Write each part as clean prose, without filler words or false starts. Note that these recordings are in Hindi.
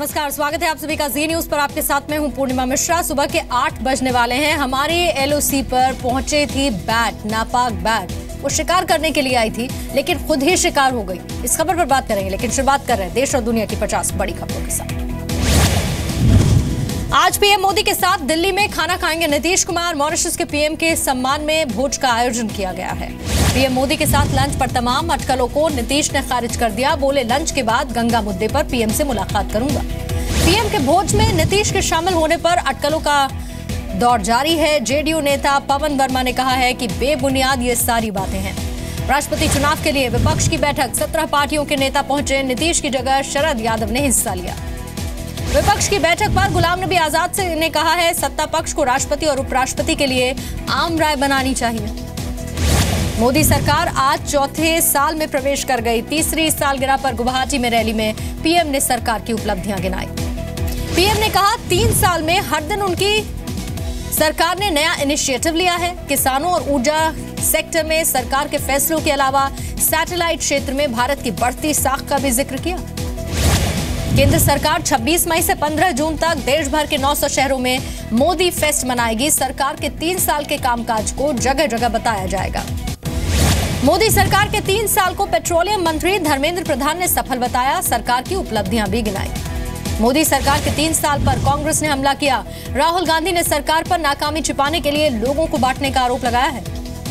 नमस्कार, स्वागत है आप सभी का जी न्यूज पर। आपके साथ में हूं पूर्णिमा मिश्रा। सुबह के 8 बजने वाले हैं। हमारी एलओसी पर पहुंचे थी बैट, नापाक बैट। वो शिकार करने के लिए आई थी लेकिन खुद ही शिकार हो गई। इस खबर पर बात करेंगे, लेकिन शुरुआत कर रहे हैं देश और दुनिया की 50 बड़ी खबरों के साथ। आज पीएम मोदी के साथ दिल्ली में खाना खाएंगे नीतीश कुमार। मॉरिशस के पीएम के सम्मान में भोज का आयोजन किया गया है। पीएम मोदी के साथ लंच पर तमाम अटकलों को नीतीश ने खारिज कर दिया। बोले, लंच के बाद गंगा मुद्दे पर पीएम से मुलाकात करूंगा। पीएम के भोज में नीतीश के शामिल होने पर अटकलों का दौर जारी है। जेडीयू नेता पवन वर्मा ने कहा है कि बेबुनियाद ये सारी बातें हैं। राष्ट्रपति चुनाव के लिए विपक्ष की बैठक, 17 पार्टियों के नेता पहुंचे। नीतीश की जगह शरद यादव ने हिस्सा लिया। विपक्ष की बैठक पर गुलाम नबी आजाद ने कहा है, सत्ता पक्ष को राष्ट्रपति और उपराष्ट्रपति के लिए आम राय बनानी चाहिए। मोदी सरकार आज चौथे साल में प्रवेश कर गई। तीसरी सालगिरह पर गुवाहाटी में रैली में पीएम ने सरकार की उपलब्धियां गिनाई। पीएम ने कहा, 3 साल में हर दिन उनकी सरकार ने नया इनिशिएटिव लिया है। किसानों और ऊर्जा सेक्टर में सरकार के फैसलों के अलावा सैटेलाइट क्षेत्र में भारत की बढ़ती साख का भी जिक्र किया। केंद्र सरकार 26 मई से 15 जून तक देश भर के 900 शहरों में मोदी फेस्ट मनाएगी। सरकार के 3 साल के कामकाज को जगह जगह बताया जाएगा। मोदी सरकार के 3 साल को पेट्रोलियम मंत्री धर्मेंद्र प्रधान ने सफल बताया। सरकार की उपलब्धियां भी गिनाई। मोदी सरकार के 3 साल पर कांग्रेस ने हमला किया। राहुल गांधी ने सरकार पर नाकामी छिपाने के लिए लोगों को बांटने का आरोप लगाया है।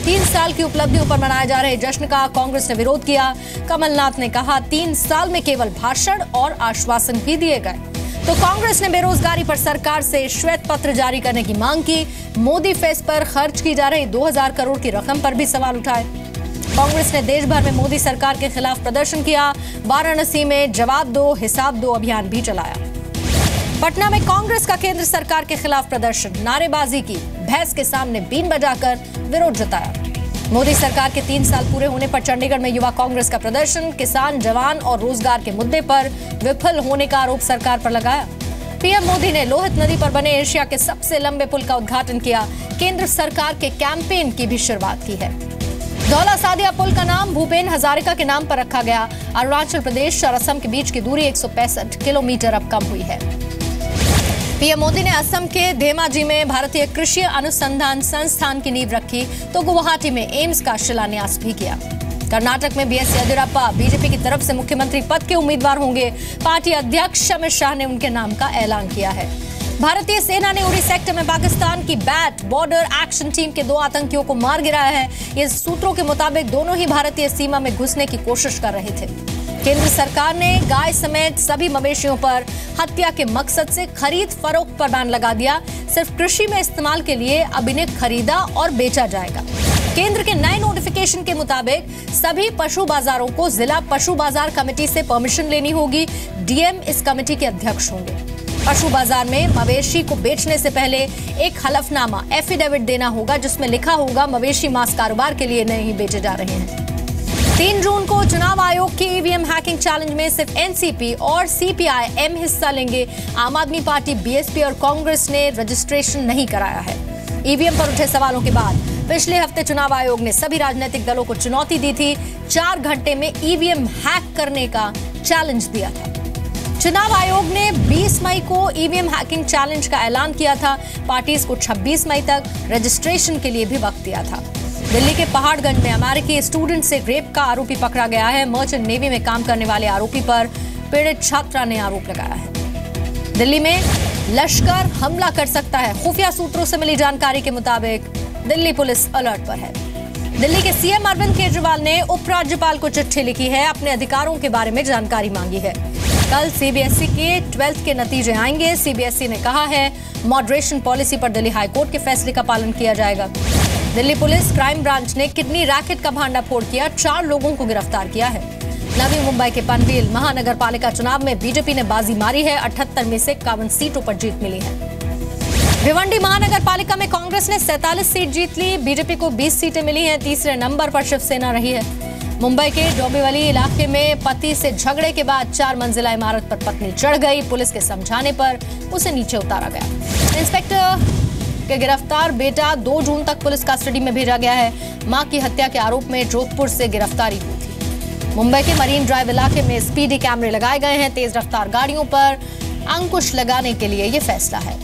3 साल की उपलब्धियों पर मनाए जा रहे जश्न का कांग्रेस ने विरोध किया। कमलनाथ ने कहा, 3 साल में केवल भाषण और आश्वासन ही दिए गए। तो कांग्रेस ने बेरोजगारी पर सरकार से श्वेत पत्र जारी करने की मांग की। मोदी फेस्ट पर खर्च की जा रही 2000 करोड़ की रकम पर भी सवाल उठाए। कांग्रेस ने देश भर में मोदी सरकार के खिलाफ प्रदर्शन किया। वाराणसी में जवाब दो, हिसाब दो अभियान भी चलाया। पटना में कांग्रेस का केंद्र सरकार के खिलाफ प्रदर्शन, नारेबाजी की, भैंस के सामने बीन बजाकर विरोध जताया। मोदी सरकार के 3 साल पूरे होने पर चंडीगढ़ में युवा कांग्रेस का प्रदर्शन, किसान, जवान और रोजगार के मुद्दे पर विफल होने का आरोप सरकार पर लगाया। पीएम मोदी ने लोहित नदी पर बने एशिया के सबसे लंबे पुल का उद्घाटन किया। केंद्र सरकार के कैंपेन की भी शुरुआत की है। धौला सादिया पुल का नाम भूपेन हजारिका के नाम पर रखा गया। अरुणाचल प्रदेश और असम के बीच की दूरी 165 किलोमीटर अब कम हुई है। पीएम मोदी ने असम के धेमाजी में भारतीय कृषि अनुसंधान संस्थान की नींव रखी तो गुवाहाटी में एम्स का शिलान्यास भी किया। कर्नाटक में बीएस येदियुरप्पा बीजेपी की तरफ से मुख्यमंत्री पद के उम्मीदवार होंगे। पार्टी अध्यक्ष अमित शाह ने उनके नाम का ऐलान किया है। भारतीय सेना ने उरी सेक्टर में पाकिस्तान की बैट बॉर्डर एक्शन टीम के 2 आतंकियों को मार गिराया है। ये सूत्रों के मुताबिक दोनों ही भारतीय सीमा में घुसने की कोशिश कर रहे थे। केंद्र सरकार ने गाय समेत सभी मवेशियों पर हत्या के मकसद से खरीद फरोख्त पर बैन लगा दिया। सिर्फ कृषि में इस्तेमाल के लिए अब इन्हें खरीदा और बेचा जाएगा। केंद्र के नए नोटिफिकेशन के मुताबिक सभी पशु बाजारों को जिला पशु बाजार कमेटी से परमिशन लेनी होगी। डीएम इस कमेटी के अध्यक्ष होंगे। पशु बाजार में मवेशी को बेचने से पहले एक हलफनामा एफिडेविट देना होगा, जिसमें लिखा होगा मवेशी मांस कारोबार के लिए नहीं बेचे जा रहे हैं। 3 जून को चुनाव आयोग की ईवीएम हैकिंग चैलेंज में सिर्फ एनसीपी और सीपीआई-एम हिस्सा लेंगे। आम आदमी पार्टी, बीएसपी और कांग्रेस ने रजिस्ट्रेशन नहीं कराया है। ईवीएम पर उठे सवालों के बाद पिछले हफ्ते चुनाव आयोग ने सभी राजनीतिक दलों को चुनौती दी थी। 4 घंटे में ईवीएम हैक करने का चैलेंज दिया था। चुनाव आयोग ने 20 मई को ईवीएम हैकिंग चैलेंज का ऐलान किया था। पार्टीज को 26 मई तक रजिस्ट्रेशन के लिए भी वक्त दिया था। दिल्ली के पहाड़गंज में अमेरिकी स्टूडेंट से रेप का आरोपी पकड़ा गया है। मर्चेंट नेवी में काम करने वाले आरोपी पर पीड़ित छात्रा ने आरोप लगाया है। दिल्ली में लश्कर हमला कर सकता है। खुफिया सूत्रों से मिली जानकारी के मुताबिक दिल्ली पुलिस अलर्ट पर है। दिल्ली के सीएम अरविंद केजरीवाल ने उपराज्यपाल को चिट्ठी लिखी है। अपने अधिकारों के बारे में जानकारी मांगी है। कल सीबीएसई के 12th के नतीजे आएंगे। सीबीएसई ने कहा है, मॉडरेशन पॉलिसी पर दिल्ली हाईकोर्ट के फैसले का पालन किया जाएगा। दिल्ली पुलिस क्राइम ब्रांच ने किडनी रैकेट का भांडाफोड़ किया। 4 लोगों को गिरफ्तार किया है। नवी मुंबई के पनवेल महानगर पालिका चुनाव में बीजेपी ने बाजी मारी है। 78 में से 51 सीटों पर जीत मिली है। भिवंडी महानगर पालिका में कांग्रेस ने 47 सीट जीत ली। बीजेपी को 20 सीटें मिली हैं। तीसरे नंबर पर शिवसेना रही है। मुंबई के डोंबिवली इलाके में पति से झगड़े के बाद 4 मंजिला इमारत पर पत्नी चढ़ गई। पुलिस के समझाने पर उसे नीचे उतारा गया। इंस्पेक्टर के गिरफ्तार बेटा 2 जून तक पुलिस कस्टडी में भेजा गया है। मां की हत्या के आरोप में जोधपुर से गिरफ्तारी हुई थी। मुंबई के मरीन ड्राइव इलाके में स्पीडी कैमरे लगाए गए हैं। तेज रफ्तार गाड़ियों पर अंकुश लगाने के लिए ये फैसला है।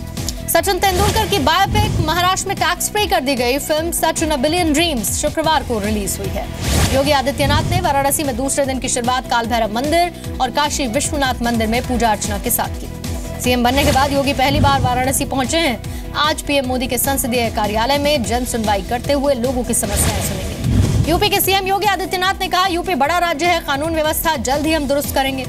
सचिन तेंदुलकर की बायोपिक महाराष्ट्र में टैक्स फ्री कर दी गई। Film Sachin a billion dreams शुक्रवार को रिलीज हुई है। योगी आदित्यनाथ ने वाराणसी में दूसरे दिन की शुरुआत काल भैरव मंदिर और काशी विश्वनाथ मंदिर में पूजा अर्चना के साथ की। सीएम बनने के बाद योगी पहली बार वाराणसी पहुंचे हैं। आज पीएम मोदी के संसदीय कार्यालय में जन सुनवाई करते हुए लोगों की समस्याएं सुनेंगे। यूपी के सीएम योगी आदित्यनाथ ने कहा, यूपी बड़ा राज्य है, कानून व्यवस्था जल्द ही हम दुरुस्त करेंगे।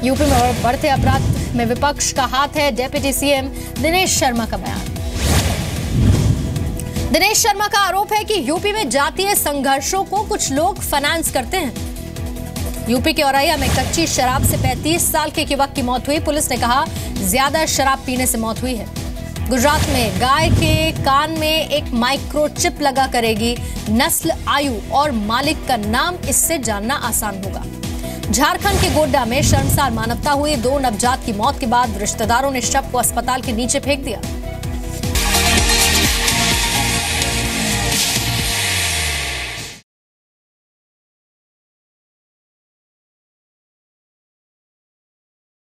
यूपी में बढ़ते अपराध में विपक्ष का हाथ है, डिप्टी सीएम दिनेश शर्मा का बयान। दिनेश शर्मा का आरोप है कि यूपी में जातीय संघर्षों को कुछ लोग फाइनेंस करते हैं। यूपी के औरैया में कच्ची शराब से 35 साल के एक युवक की मौत हुई। पुलिस ने कहा ज्यादा शराब पीने से मौत हुई है। गुजरात में गाय के कान में एक माइक्रोचिप लगा करेगी नस्ल, आयु और मालिक का नाम, इससे जानना आसान होगा। झारखंड के गोड्डा में शर्मसार मानवता हुई। 2 नवजात की मौत के बाद रिश्तेदारों ने शव को अस्पताल के नीचे फेंक दिया।